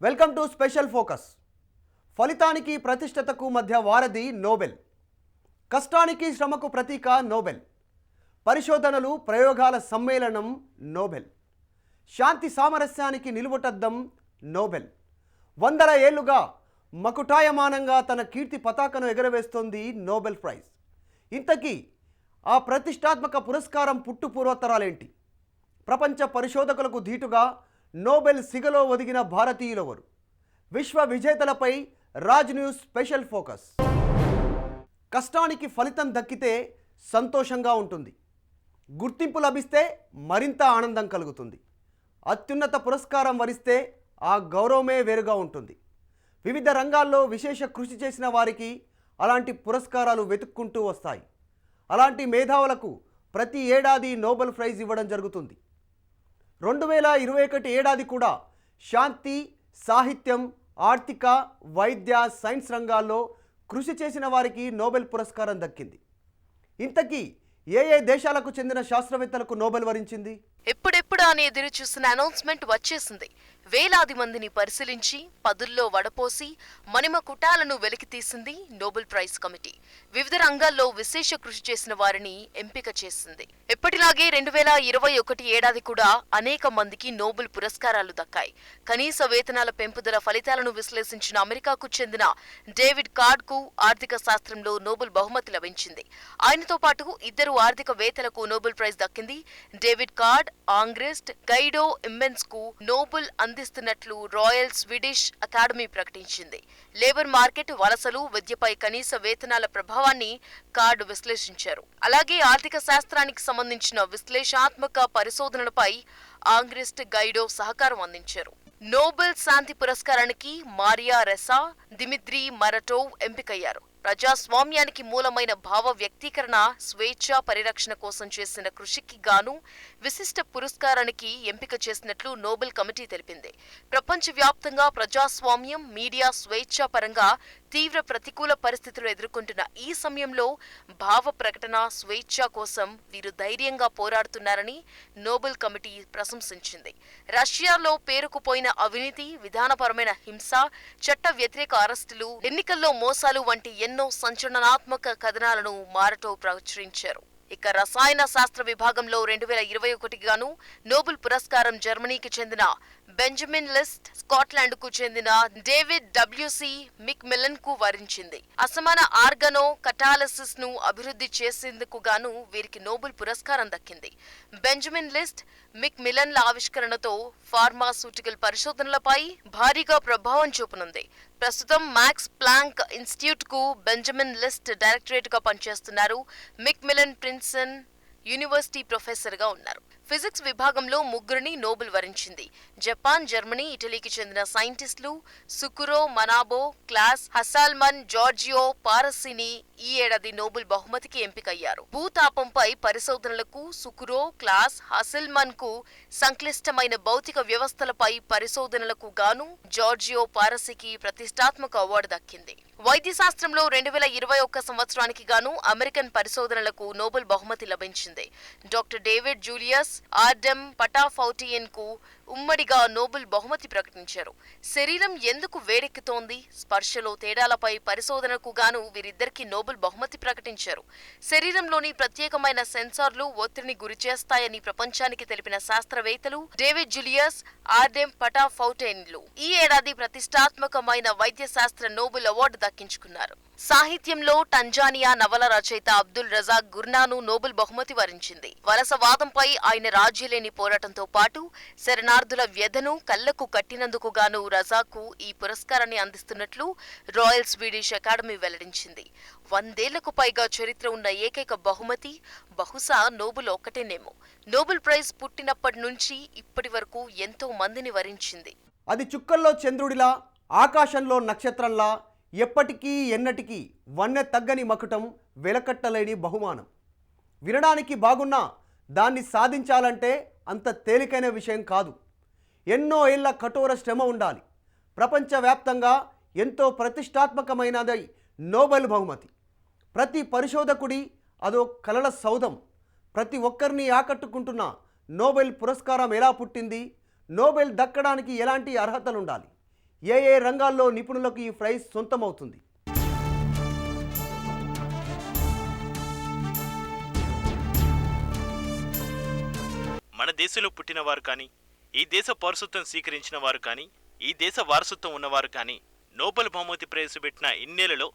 Welcome to special focus. ఫలితానికి ప్రతిష్టతకు మధ్య వారధి నోబెల్. కష్టానికి శ్రమకు ప్రతీక నోబెల్. పరిశోధనలు ప్రయోగాల సమ్మేళనం నోబెల్. శాంతి సామరస్యానికి నిలువుటద్దం నోబెల్. వందల ఏళ్లుగా మకుటాయమానంగా తన కీర్తి పతాకను ఎగరవేస్తోంది నోబెల్ ప్రైజ్. ఇంతకీ ఆ ప్రతిష్టాత్మక పురస్కారం పుట్టుపూర్వోత్తరాలేంటి? ప్రపంచ పరిశోధకులకు ధీటుగా నోబెల్ సిగలో ఒదిగిన భారతీయులెవరు? విశ్వ విజేతలపై రాజ్ న్యూస్ స్పెషల్ ఫోకస్. కష్టానికి ఫలితం దక్కితే సంతోషంగా ఉంటుంది, గుర్తింపు లభిస్తే మరింత ఆనందం కలుగుతుంది. అత్యున్నత పురస్కారం వరిస్తే ఆ గౌరవమే వేరుగా ఉంటుంది. వివిధ రంగాల్లో విశేష కృషి చేసిన వారికి అలాంటి పురస్కారాలు వెతుక్కుంటూ వస్తాయి. అలాంటి మేధావులకు ప్రతి ఏడాది నోబెల్ ప్రైజ్ ఇవ్వడం జరుగుతుంది. 2021 ఏడాది కూడా శాంతి, సాహిత్యం, ఆర్థిక, వైద్య, సైన్స్ రంగాల్లో కృషి చేసిన వారికి నోబెల్ పురస్కారం దక్కింది. ఇంతకీ ఏ దేశాలకు చెందిన శాస్త్రవేత్తలకు నోబెల్ వరించింది? ఎప్పుడెప్పుడు అని ఎదురు చూసిన అనౌన్స్మెంట్ వచ్చేసింది. వేలాది మందిని పరిశీలించి పదుల్లో వడపోసి మణిమ కుటాలను వెలికితీసింది నోబెల్ ప్రైజ్ కమిటీ. వివిధ రంగాల్లో విశేష కృషి చేసిన వారిని ఎంపిక చేసింది. ఎప్పటిలాగే 2021 ఏడాది కూడా అనేక మందికి నోబెల్ పురస్కారాలు దక్కాయి. కనీస వేతనాల పెంపుదల ఫలితాలను విశ్లేషించిన అమెరికాకు చెందిన డేవిడ్ కార్డ్ కు ఆర్థిక శాస్త్రంలో నోబెల్ బహుమతి లభించింది. ఆయనతో పాటు ఇద్దరు ఆర్థికవేత్తలకు నోబెల్ ప్రైజ్ దక్కింది. డేవిడ్ కార్డ్, ఆంగ్రెస్ట్ గైడో ఇమ్మెన్స్ కు నోబెల్ అందిస్తున్నట్లు రాయల్ స్వీడిష్ అకాడమీ ప్రకటించింది. లేబర్ మార్కెట్, వలసలు, విద్యపై కనీస వేతనాల ప్రభావాన్ని కార్డ్ విశ్లేషించారు. అలాగే ఆర్థిక శాస్త్రానికి సంబంధించిన విశ్లేషణాత్మక పరిశోధనలపై ఆంగ్రెస్ట్ గైడో సహకారం అందించారు. నోబెల్ శాంతి పురస్కారానికి మారియా రెసా, దిమిత్రీ మరటోవ్ ఎంపికయ్యారు. ప్రజాస్వామ్యానికి మూలమైన భావ వ్యక్తీకరణ, స్వేచ్ఛ పరిరక్షణ కోసం చేసిన కృషికి గాను విశిష్ట పురస్కారానికి ఎంపిక చేసినట్లు నోబెల్ కమిటీ తెలిపింది. ప్రపంచవ్యాప్తంగా ప్రజాస్వామ్యం, మీడియా స్వేచ్ఛ పరంగా తీవ్ర ప్రతికూల పరిస్థితులు ఎదుర్కొంటున్న ఈ సమయంలో భావ ప్రకటన స్వేచ్ఛ కోసం వీరు ధైర్యంగా పోరాడుతున్నారని నోబెల్ కమిటీ ప్రశంసించింది. రష్యాలో పేరుకుపోయిన అవినీతి, విధానపరమైన హింస, చట్ట వ్యతిరేక అరెస్టులు, ఎన్నికల్లో మోసాలు వంటి ఎన్నో సంచలనాత్మక కథనాలను మారటోవ్ ప్రచురించారు. ఇక రసాయన శాస్త్ర విభాగంలో 2021 గాను నోబెల్ పురస్కారం జర్మనీకి చెందిన బెంజమిన్ లిస్ట్, స్కాట్లాండ్ కు చెందిన డేవిడ్ డబ్ల్యూసి మిక్ మిలన్ కు వరించింది. అసమాన ఆర్గనో కటాలసిస్ ను అభివృద్ధి చేసేందుకు గాను వీరికి నోబెల్ పురస్కారం దక్కింది. బెంజమిన్ లిస్ట్, మిక్ మిలన్ల ఆవిష్కరణతో ఫార్మాస్యూటికల్ పరిశోధనలపై భారీగా ప్రభావం చూపనుంది. ప్రస్తుతం మ్యాక్స్ ప్లాంక్ ఇన్స్టిట్యూట్ కు బెంజమిన్ లిస్ట్ డైరెక్టరేట్ గా పనిచేస్తున్నారు. మిక్ మిలన్ ప్రిన్సన్ యూనివర్సిటీ ప్రొఫెసర్ గా ఉన్నారు. ఫిజిక్స్ విభాగంలో ముగ్గురిని నోబెల్ వరించింది. జపాన్, జర్మనీ, ఇటలీకి చెందిన సైంటిస్టులు సుకురో మనాబో, క్లాస్ హసాల్మన్, జార్జియో పారసిని ఈ ఏడాది నోబెల్ బహుమతికి ఎంపికయ్యారు. భూతాపంపై పరిశోధనలకు సుకురో, క్లాస్ హసిల్మన్ కు, సంక్లిష్టమైన భౌతిక వ్యవస్థలపై పరిశోధనలకు గాను జార్జియో పారసికి ప్రతిష్టాత్మక అవార్డు దక్కింది. వైద్య శాస్త్రంలో 2021 సంవత్సరానికి గాను అమెరికన్ పరిశోధనలకు నోబెల్ బహుమతి లభించింది. డాక్టర్ డేవిడ్ జూలియస్, ఆర్డెమ్ పటాఫౌటియన్ కు ఉమ్మడిగా నోబెల్ బహుమతి ప్రకటించారు. శరీరం ఎందుకు వేడెక్కుతోంది, స్పర్శలో తేడాలపై పరిశోధనకు గాను వీరిద్దరికీ నోబెల్ బహుమతి ప్రకటించారు. శరీరంలోని ప్రత్యేకమైన సెన్సార్లు ఒత్తిడిని గురిచేస్తాయని ప్రపంచానికి తెలిపిన శాస్త్రవేత్తలు డేవిడ్ జూలియస్, ఆర్డెమ్ పటాఫౌటైన్లు ఈ ఏడాది ప్రతిష్టాత్మకమైన వైద్య శాస్త్ర నోబెల్ అవార్డు దక్కించుకున్నారు. సాహిత్యంలో టంజానియా నవల రచయిత అబ్దుల్ రజాక్ గుర్నాను నోబెల్ బహుమతి వరించింది. వలసవాదంపై ఆయన రాజ్యలేని పోరాటంతో పాటు శరణార్థుల వ్యధను కళ్లకు కట్టినందుకు గాను రజాకు ఈ పురస్కారాన్ని అందిస్తున్నట్లు రాయల్ స్వీడిష్ అకాడమీ వెల్లడించింది. 100 ఏళ్లకు పైగా చరిత్ర ఉన్న ఏకైక బహుమతి బహుశా నోబెల్ ఒక్కటేనేమో. నోబెల్ ప్రైజ్ పుట్టినప్పటి నుంచి ఇప్పటి వరకు ఎంతో మందిని వరించింది. అది చుక్కల్లో చంద్రుడిలా, ఆకాశంలో నక్షత్రంలా, ఎప్పటికీ ఎన్నటికీ వన్నె తగ్గని మకుటం, వెలకట్టలేని బహుమానం. వినడానికి బాగున్నా దాన్ని సాధించాలంటే అంత తేలికైన విషయం కాదు. ఎన్నో ఏళ్ల కఠోర శ్రమ ఉండాలి. ప్రపంచవ్యాప్తంగా ఎంతో ప్రతిష్టాత్మకమైనది నోబెల్ బహుమతి. ప్రతి పరిశోధకుడి అదో కలల సౌధం. ప్రతి ఒక్కరిని ఆకట్టుకుంటున్న నోబెల్ పురస్కారం ఎలా పుట్టింది, నోబెల్ దక్కడానికి ఎలాంటి అర్హతలు ఉండాలి, ఏ ఏ రంగాల్లో నిపుణులకు ఈ ప్రైజ్ సొంతమవుతుంది? మన దేశంలో పుట్టిన వారు కానీ, ఈ దేశ పౌరసత్వం స్వీకరించిన వారు కానీ, ఈ దేశ వారసత్వం ఉన్నవారు కానీ నోబెల్ బహుమతి ప్రవేశపెట్టిన ఇన్నేళ్లలో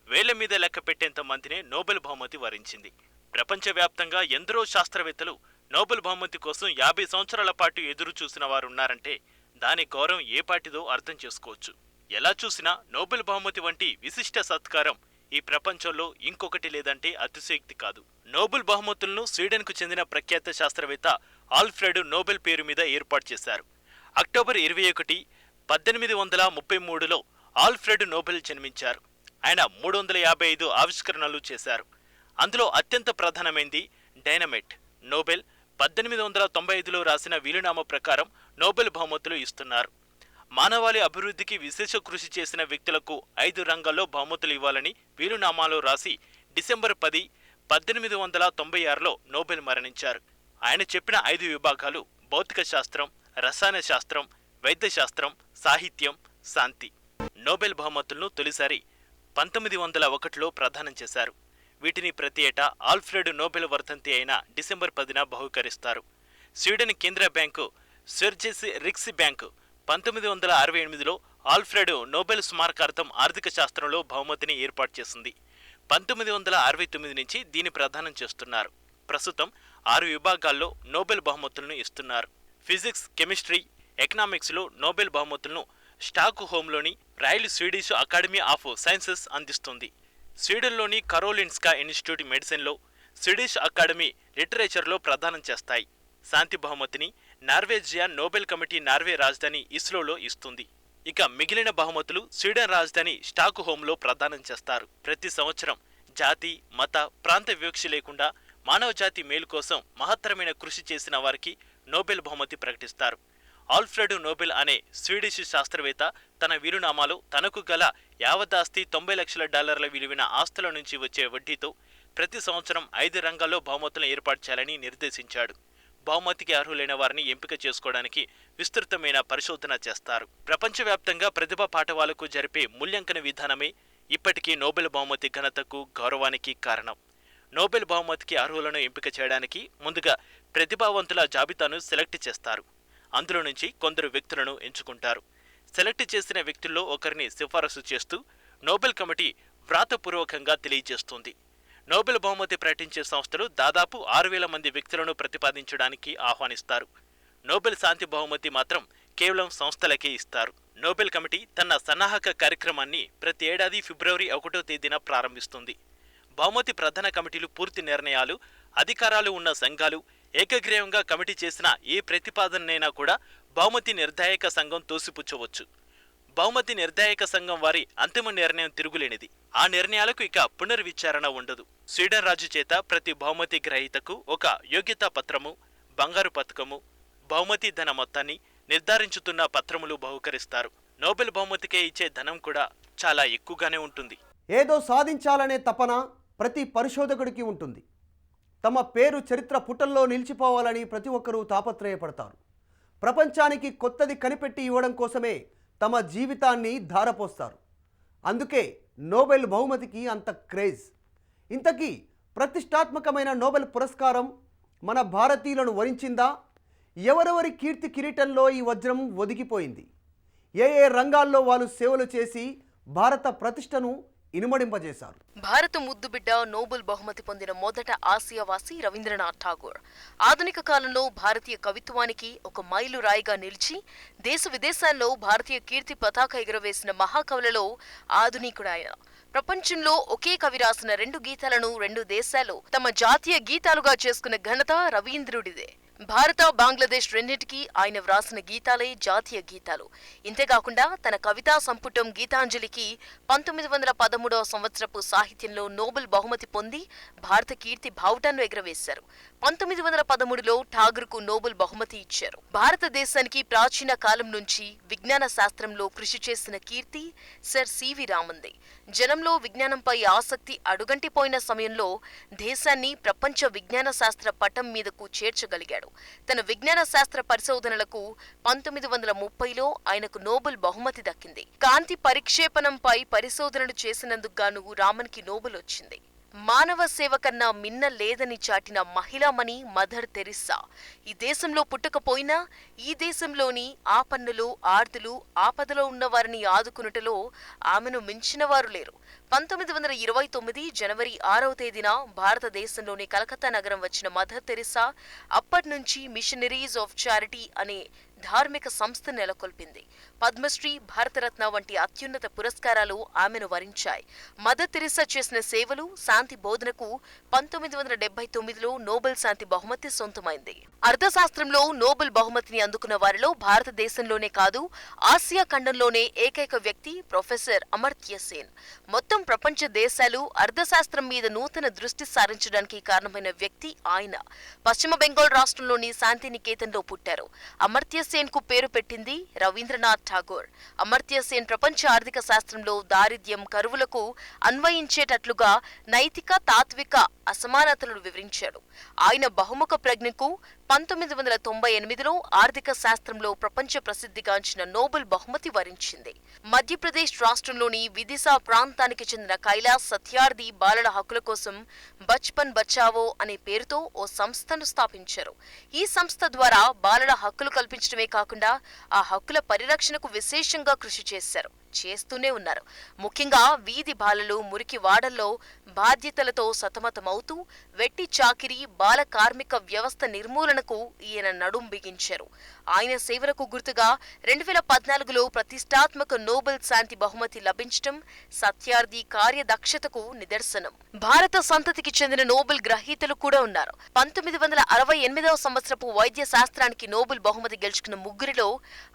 వేల మీద లెక్క పెట్టేంత మందినే నోబెల్ బహుమతి వరించింది. ప్రపంచవ్యాప్తంగా ఎందరో శాస్త్రవేత్తలు నోబెల్ బహుమతి కోసం 50 సంవత్సరాల పాటు ఎదురు చూసిన వారు ఉన్నారంటే దాని గౌరవం ఏ పాటిదో అర్థం చేసుకోవచ్చు. ఎలా చూసినా నోబెల్ బహుమతి వంటి విశిష్ట సత్కారం ఈ ప్రపంచంలో ఇంకొకటి లేదంటే అతిశయోక్తి కాదు. నోబెల్ బహుమతులను స్వీడన్కు చెందిన ప్రఖ్యాత శాస్త్రవేత్త ఆల్ఫ్రెడ్ నోబెల్ పేరు మీద ఏర్పాటు చేశారు. అక్టోబర్ 21, 1833లో ఆల్ఫ్రెడ్ నోబెల్ జన్మించారు. ఆయన 355 ఆవిష్కరణలు చేశారు. అందులో అత్యంత ప్రధానమైంది డైనమైట్. నోబెల్ 1895లో రాసిన వీలునామా ప్రకారం నోబెల్ బహుమతులు ఇస్తున్నారు. మానవాళి అభివృద్ధికి విశేష కృషి చేసిన వ్యక్తులకు 5 రంగాల్లో బహుమతులు ఇవ్వాలని వీలునామాలో రాసి డిసెంబర్ 10, 1896లో నోబెల్ మరణించారు. ఆయన చెప్పిన 5 విభాగాలు భౌతిక శాస్త్రం, రసాయన శాస్త్రం, వైద్య శాస్త్రం, సాహిత్యం, శాంతి. నోబెల్ బహుమతులను తొలిసారి 1901లో ప్రదానం చేశారు. వీటిని ప్రతి ఏటా ఆల్ఫ్రెడ్ నోబెల్ వర్ధంతి అయిన డిసెంబర్ 10న బహుకరిస్తారు. స్వీడన్ కేంద్ర బ్యాంకు స్వెర్జెస్ రిక్స్ బ్యాంకు 1968లో ఆల్ఫ్రెడ్ నోబెల్ స్మారకార్థం ఆర్థిక శాస్త్రంలో బహుమతిని ఏర్పాటు చేసింది. 1969 నుంచి దీన్ని ప్రదానం చేస్తున్నారు. ప్రస్తుతం 6 విభాగాల్లో నోబెల్ బహుమతులను ఇస్తున్నారు. ఫిజిక్స్, కెమిస్ట్రీ, ఎకనామిక్స్లో నోబెల్ బహుమతులను స్టాక్ హోమ్లోని royal Swedish academy of sciences అందిస్తుంది. స్వీడన్లోని కరోలిన్స్కా ఇన్స్టిట్యూట్ మెడిసిన్లో, స్వీడిష్ అకాడమీ లిటరేచర్లో ప్రదానం చేస్తాయి. శాంతి బహుమతిని నార్వేజియన్ నోబెల్ కమిటీ నార్వే రాజధాని ఇస్లోలో ఇస్తుంది. ఇక మిగిలిన బహుమతులు స్వీడన్ రాజధాని స్టాక్ హోమ్లో ప్రదానం చేస్తారు. ప్రతి సంవత్సరం జాతి, మత, ప్రాంత వివక్ష లేకుండా మానవ జాతి మేలు కోసం మహత్తరమైన కృషి చేసిన వారికి నోబెల్ బహుమతి ప్రకటిస్తారు. ఆల్ఫ్రెడ్ నోబెల్ అనే స్వీడిష్ శాస్త్రవేత్త తన వీలునామాలో తనకు గల యావదాస్తి $90 లక్షల విలువైన ఆస్తుల నుంచి వచ్చే వడ్డీతో ప్రతి సంవత్సరం 5 రంగాల్లో బహుమతులను ఏర్పాటు చేయాలని నిర్దేశించాడు. బహుమతికి అర్హులైన వారిని ఎంపిక చేసుకోవడానికి విస్తృతమైన పరిశోధన చేస్తారు. ప్రపంచవ్యాప్తంగా ప్రతిభా పాఠవాలకు జరిపే మూల్యాంకన విధానమే ఇప్పటికీ నోబెల్ బహుమతి ఘనతకు, గౌరవానికి కారణం. నోబెల్ బహుమతికి అర్హులను ఎంపిక చేయడానికి ముందుగా ప్రతిభావంతుల జాబితాను సెలెక్ట్ చేస్తారు. అందులో నుంచి కొందరు వ్యక్తులను ఎంచుకుంటారు. సెలెక్ట్ చేసిన వ్యక్తుల్లో ఒకరిని సిఫారసు చేస్తూ నోబెల్ కమిటీ వ్రాతపూర్వకంగా తెలియజేస్తుంది. నోబెల్ బహుమతి ప్రకటించే సంస్థలు దాదాపు 6,000 మంది వ్యక్తులను ప్రతిపాదించడానికి ఆహ్వానిస్తారు. నోబెల్ శాంతి బహుమతి మాత్రం కేవలం సంస్థలకే ఇస్తారు. నోబెల్ కమిటీ తన సన్నాహక కార్యక్రమాన్ని ప్రతి ఏడాది ఫిబ్రవరి 1వ తేదీన ప్రారంభిస్తుంది. బహుమతి ప్రధాన కమిటీలు పూర్తి నిర్ణయాలు, అధికారాలు ఉన్న సంఘాలు ఏకగ్రీవంగా కమిటీ చేసిన ఏ ప్రతిపాదనైనా కూడా బహుమతి నిర్ధాయక సంఘం తోసిపుచ్చవచ్చు. బహుమతి నిర్ధాయక సంఘం వారి అంతిమ నిర్ణయం తిరుగులేనిది. ఆ నిర్ణయాలకు ఇక పునర్విచారణ ఉండదు. స్వీడన్ రాజు చేత ప్రతి బహుమతి గ్రహీతకు ఒక యోగ్యతా పత్రము, బంగారు పతకము, బహుమతి ధన మొత్తాన్ని నిర్ధారించుతున్న పత్రములు బహుకరిస్తారు. నోబెల్ బహుమతికే ఇచ్చే ధనం కూడా చాలా ఎక్కువగానే ఉంటుంది. ఏదో సాధించాలనే తపన ప్రతి పరిశోధకుడికి ఉంటుంది. తమ పేరు చరిత్ర పుటల్లో నిలిచిపోవాలని ప్రతి ఒక్కరూ తాపత్రయపడతారు. ప్రపంచానికి కొత్తది కనిపెట్టి ఇవ్వడం కోసమే తమ జీవితాన్ని ధారపోస్తారు. అందుకే నోబెల్ బహుమతికి అంత క్రేజ్. ఇంతకీ ప్రతిష్టాత్మకమైన నోబెల్ పురస్కారం మన భారతీయులను వరించిందా? ఎవరెవరి కీర్తి కిరీటంలో ఈ వజ్రం ఒదిగిపోయింది? ఏ ఏ రంగాల్లో వాళ్ళు సేవలు చేసి భారత ప్రతిష్టను ఇనుమడింపజేశారు? భారత ముద్దుబిడ్డ నోబెల్ బహుమతి పొందిన మొదట ఆసియావాసి రవీంద్రనాథ్ ఠాగూర్. ఆధునిక కాలంలో భారతీయ కవిత్వానికి ఒక మైలురాయిగా నిలిచి దేశ విదేశాల్లో భారతీయ కీర్తి పతాక ఎగురవేసిన మహాకవులలో ఆధునికుడాయన. ప్రపంచంలో ఒకే కవి రాసిన 2 గీతాలను 2 దేశాలు తమ జాతీయ గీతాలుగా చేసుకున్న ఘనత రవీంద్రుడిదే. భారత, బంగ్లాదేశ్ రెండింటికి ఆయన వ్రాసిన గీతాలే జాతీయ గీతాలు. ఇంతేకాకుండా తన కవితా సంపుటం గీతాంజలికి 1913వ సంవత్సరపు సాహిత్యంలో నోబెల్ బహుమతి పొంది భారత కీర్తి బావుటాన్ని ఎగురవేశారు. 1913లో ఠాగూర్కు నోబెల్ బహుమతి ఇచ్చారు. భారతదేశానికి ప్రాచీన కాలం నుంచి విజ్ఞాన శాస్త్రంలో కృషి చేసిన కీర్తి సర్ సివి రామన్ది. జనంలో విజ్ఞానంపై ఆసక్తి అడుగంటిపోయిన సమయంలో దేశాన్ని ప్రపంచ విజ్ఞాన శాస్త్ర పటం మీదకు చేర్చగలిగాడు. తన విజ్ఞాన శాస్త్ర పరిశోధనలకు 1930లో ఆయనకు నోబెల్ బహుమతి దక్కింది. కాంతి పరిక్షేపణంపై పరిశోధనలు చేసినందుకు గాను రామన్కి నోబెల్ వచ్చింది. మానవ సేవ కన్నా మిన్న లేదని చాటిన మహిళామణి మదర్ తెరిస్సా. ఈ దేశంలో పుట్టకపోయినా ఈ దేశంలోని ఆపన్నులు, ఆర్తులు, ఆపదలో ఉన్నవారిని ఆదుకునుటలో ఆమెను మించిన వారు లేరు. 1929 జనవరి 6వ తేదీన భారతదేశంలోని కలకత్తా నగరం వచ్చిన మదర్ తెరిస్సా అప్పటినుంచి మిషనరీస్ ఆఫ్ చారిటీ అనే ధార్మిక సంస్థ నెలకొల్పింది. పద్మశ్రీ, భారతరత్న వంటి అత్యున్నత పురస్కారాలు ఆమెను వరించాయి. మదర్ తెరిస్సా చేసిన సేవలు, శాంతి బోధనకు 1979లో నోబెల్ శాంతి బహుమతి సొంతమైంది. అర్థశాస్త్రంలో నోబెల్ బహుమతిని అందుకున్న వారిలో భారతదేశంలోనే కాదు, ఆసియా ఖండంలోనే ఏకైక వ్యక్తి ప్రొఫెసర్ అమర్త్య సేన్. మొత్తం ప్రపంచ దేశాలు అర్థశాస్త్రం మీద నూతన దృష్టి సారించడానికి కారణమైన వ్యక్తి ఆయన. పశ్చిమ బెంగాల్ రాష్ట్రంలోని శాంతినికేతన్లో పుట్టారు. అమర్త్య సేన్ కు పేరు పెట్టింది రవీంద్రనాథ్ ఠాగూర్. అమర్త్య సేన్ ప్రపంచ ఆర్థిక శాస్త్రంలో దారిద్ర్యం, కరువులకు అన్వయించేటట్లుగా నైతిక, తాత్విక అసమానతలను వివరించాడు. ఆయన బహుముఖ ప్రజ్ఞకు 1998లో ఆర్థిక శాస్త్రంలో ప్రపంచ ప్రసిద్ధిగాంచిన నోబెల్ బహుమతి వరించింది. మధ్యప్రదేశ్ రాష్ట్రంలోని విదిశా ప్రాంతానికి చెందిన కైలాస్ సత్యార్థి బాలల హక్కుల కోసం బచ్పన్ బచావో అనే పేరుతో ఓ సంస్థను స్థాపించారు. ఈ సంస్థ ద్వారా బాలల హక్కులు కల్పించడమే కాకుండా ఆ హక్కుల పరిరక్షణకు విశేషంగా కృషి చేస్తూనే ఉన్నారు. ముఖ్యంగా వీధి బాలలు, మురికి వాడల్లో బాధ్యతలతో సతమతమవుతూ వెట్టి చాకిరీ, బాల కార్మిక వ్యవస్థ నిర్మూలనకు ఈయన నడుం బిగించారు. ఆయన సేవలకు గుర్తుగా 2014లో ప్రతిష్టాత్మక నోబెల్ శాంతి బహుమతి లభించడం సత్యార్థి కార్యదక్షతకు నిదర్శనం. భారత సంతతికి చెందిన నోబెల్ గ్రహీతలు కూడా ఉన్నారు. 1968వ సంవత్సరపు వైద్య శాస్త్రానికి నోబెల్ బహుమతి గెలుచుకున్న ముగ్గురిలో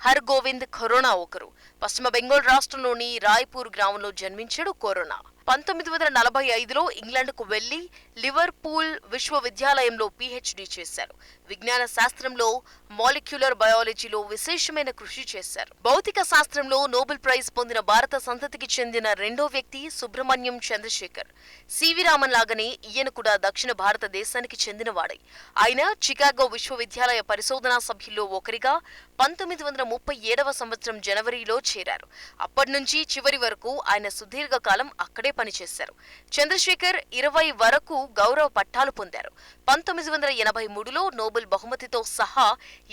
హర్గోవింద్ ఖరోనా ఒకరు. పశ్చిమ బెంగాల్ రాష్ట్రంలోని రాయ్పూర్ గ్రామంలో జన్మించాడు ఖరోనా. 1945లో ఇంగ్లాండ్కు వెళ్లి లివర్పూల్ విశ్వవిద్యాలయంలో పీహెచ్డీ చేశారు. విజ్ఞాన శాస్త్రంలో, మాలిక్యులర్ బయాలజీలో విశేషమైన కృషి చేశారు. భౌతిక శాస్త్రంలో నోబెల్ ప్రైజ్ పొందిన భారత సంతతికి చెందిన రెండో వ్యక్తి సుబ్రహ్మణ్యం చంద్రశేఖర్. సివి రామన్ లాగానే ఈయన కూడా దక్షిణ భారతదేశానికి చెందినవాడే. ఆయన చికాగో విశ్వవిద్యాలయ పరిశోధనా సభ్యుల్లో ఒకరిగా 1937వ సంవత్సరం జనవరిలో చేరారు. అప్పటి నుంచి చివరి వరకు ఆయన సుదీర్ఘకాలం అక్కడే పనిచేశారు. చంద్రశేఖర్ 20 వరకు గౌరవ పట్టాలు పొందారు. 1983లో నోబెల్ బహుమతితో సహా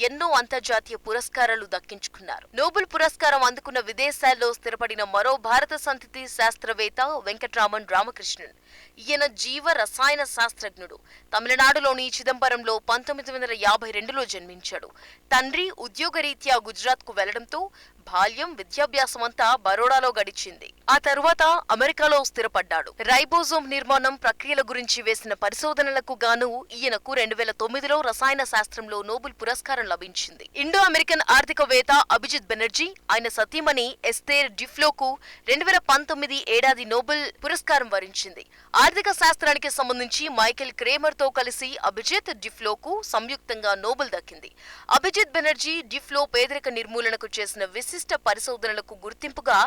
ఎన్నో అంతర్జాతీయ పురస్కారాలు దక్కించుకున్నారు. నోబెల్ పురస్కారం అందుకున్న విదేశాల్లో స్థిరపడిన మరో భారత సంతతి శాస్త్రవేత్త వెంకట్రామన్ రామకృష్ణన్. ఈయన జీవ రసాయన శాస్త్రజ్ఞుడు. తమిళనాడులోని చిదంబరంలో 1952లో జన్మించాడు. తండ్రి ఉద్యోగరీత్యా గుజరాత్ కు వెళ్లడంతో బాల్యం, విద్యాభ్యాసమంతా బరోడాలో గడిచింది. ఆ తరువాత అమెరికాలో స్థిరపడ్డాడు. రైబోజోమ్ నిర్మాణం ప్రక్రియల గురించి వేసిన పరిశోధనలకు గాను ఈయనకు 2009లో రసాయన శాస్త్రంలో నోబెల్ పురస్కారం లభించింది. ఇండో అమెరికన్ ఆర్థికవేత్త అభిజిత్ బెనర్జీ, ఆయన సతీమణి ఎస్తేర్ డిఫ్లోకు 2019 ఏడాది నోబెల్ పురస్కారం వరించింది. ఆర్థిక శాస్త్రానికి సంబంధించి మైకేల్ క్రేమర్ తో కలిసి అభిజిత్, డిఫ్లోకు సంయుక్తంగా నోబెల్ దక్కింది. అభిజిత్ బెనర్జీ, డిఫ్లో పేదరిక నిర్మూలనకు చేసిన విశిష్ట పరిశోధనలకు గుర్తింపుగా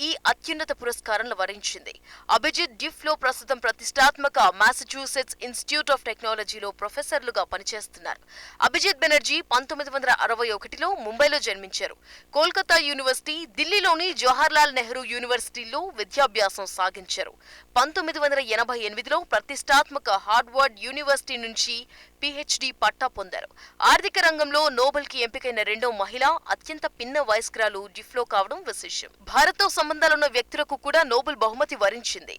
ఈ అత్యున్నత పురస్కారం వరించింది. అభిజిత్, డిఫ్లో ప్రస్తుతం ప్రతిష్టాత్మక మాసచ్యూసెట్స్ ఇన్స్టిట్యూట్ ఆఫ్ టెక్నాలజీలో ప్రొఫెసర్లుగా పనిచేస్తున్నారు. అభిజిత్ బెనర్జీ 1961లో ముంబైలో జన్మించారు. కోల్కతా యూనివర్సిటీ, ఢిల్లీలోని జవహర్లాల్ నెహ్రూ యూనివర్సిటీల్లో విద్యాభ్యాసం సాగించారు. 1988లో ప్రతిష్టాత్మక హార్వర్డ్ యూనివర్సిటీ నుంచి పీహెచ్డీ పట్టా పొందారు. ఆర్థిక రంగంలో నోబెల్ కి ఎంపికైన రెండో మహిళ, అత్యంత పిన్న వయస్కురాలు డిఫ్లో కావడం విశేషం. భారత్తో సంబంధాలున్న వ్యక్తులకు కూడా నోబెల్ బహుమతి వరించింది.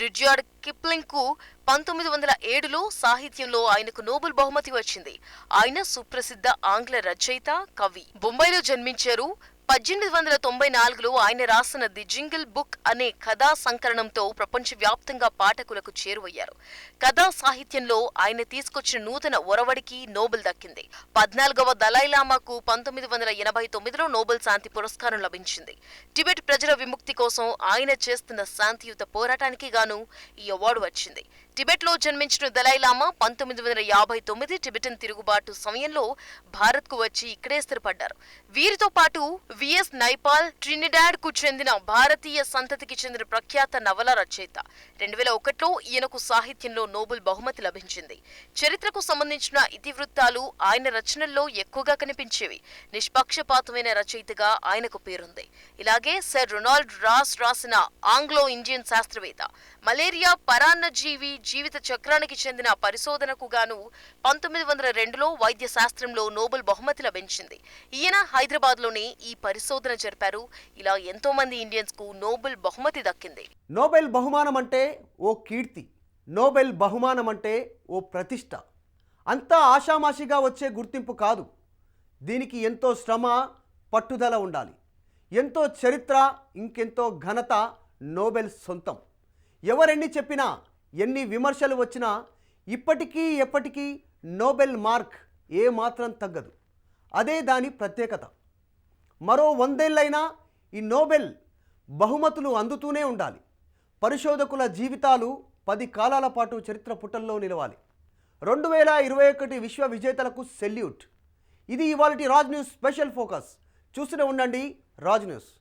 రుడ్యార్డ్ కిప్లింగ్ కు 1907లో సాహిత్యంలో ఆయనకు నోబెల్ బహుమతి వచ్చింది. ఆయన సుప్రసిద్ధ ఆంగ్ల రచయిత, కవి. బొంబాయిలో జన్మించారు. 1894లో ఆయన రాసిన ది జింగిల్ బుక్ అనే కథా సంకలనంతో ప్రపంచవ్యాప్తంగా పాఠకులకు చేరువయ్యారు. కథా సాహిత్యంలో ఆయన తీసుకొచ్చిన నూతన ఒరవడికి నోబెల్ దక్కింది. 14వ దలైలామాకు 1989లో నోబెల్ శాంతి పురస్కారం లభించింది. టిబెట్ ప్రజల విముక్తి కోసం ఆయన చేస్తున్న శాంతియుత పోరాటానికి గాను ఈ అవార్డు వచ్చింది. టిబెట్లో జన్మించిన దలైలామా 1959 టిబెటన్ తిరుగుబాటు సమయంలో భారత్కు వచ్చి ఇక్కడే స్థిరపడ్డారు. వీరితో పాటు విఎస్ నైపాల్ ట్రినిడాడ్ కు చెందిన భారతీయ సంతతికి చెందిన ప్రఖ్యాత నవల రచయిత. 2001లో ఈయనకు సాహిత్యంలో నోబెల్ బహుమతి లభించింది. చరిత్రకు సంబంధించిన ఇతివృత్తాలు ఆయన రచనల్లో ఎక్కువగా కనిపించేవి. నిష్పక్షపాతమైన రచయితగా ఆయనకు పేరుంది. ఇలాగే సర్ రొనాల్డ్ రాస్ రాసిన ఆంగ్లో ఇండియన్ శాస్త్రవేత్త, మలేరియా పరాన్నజీవి జీవిత చక్రానికి చెందిన పరిశోధనకు గాను 1902లో వైద్య శాస్త్రంలో నోబెల్ బహుమతి లభించింది. ఈయన హైదరాబాద్లోనే ఈ పరిశోధన జరిపారు. ఇలా ఎంతో మంది ఇండియన్స్ కు నోబెల్ బహుమతి దక్కింది. నోబెల్ బహుమానం అంటే ఓ కీర్తి, నోబెల్ బహుమానం అంటే ఓ ప్రతిష్ట. అంతా ఆషామాషిగా వచ్చే గుర్తింపు కాదు. దీనికి ఎంతో శ్రమ, పట్టుదల ఉండాలి. ఎంతో చరిత్ర, ఇంకెంతో ఘనత నోబెల్ సొంతం. ఎవరెన్ని చెప్పినా, ఎన్ని విమర్శలు వచ్చినా ఇప్పటికీ ఎప్పటికీ నోబెల్ మార్క్ ఏమాత్రం తగ్గదు. అదే దాని ప్రత్యేకత. మరో 100 ఏళ్ళైనా ఈ నోబెల్ బహుమతులు అందుతూనే ఉండాలి. పరిశోధకుల జీవితాలు 10 కాలాల పాటు చరిత్ర పుటల్లో నిలవాలి. 2021 విశ్వ విజేతలకు సెల్యూట్. ఇది ఇవాల్టి రాజ్ న్యూస్ స్పెషల్ ఫోకస్. చూస్తూనే ఉండండి రాజ్ న్యూస్.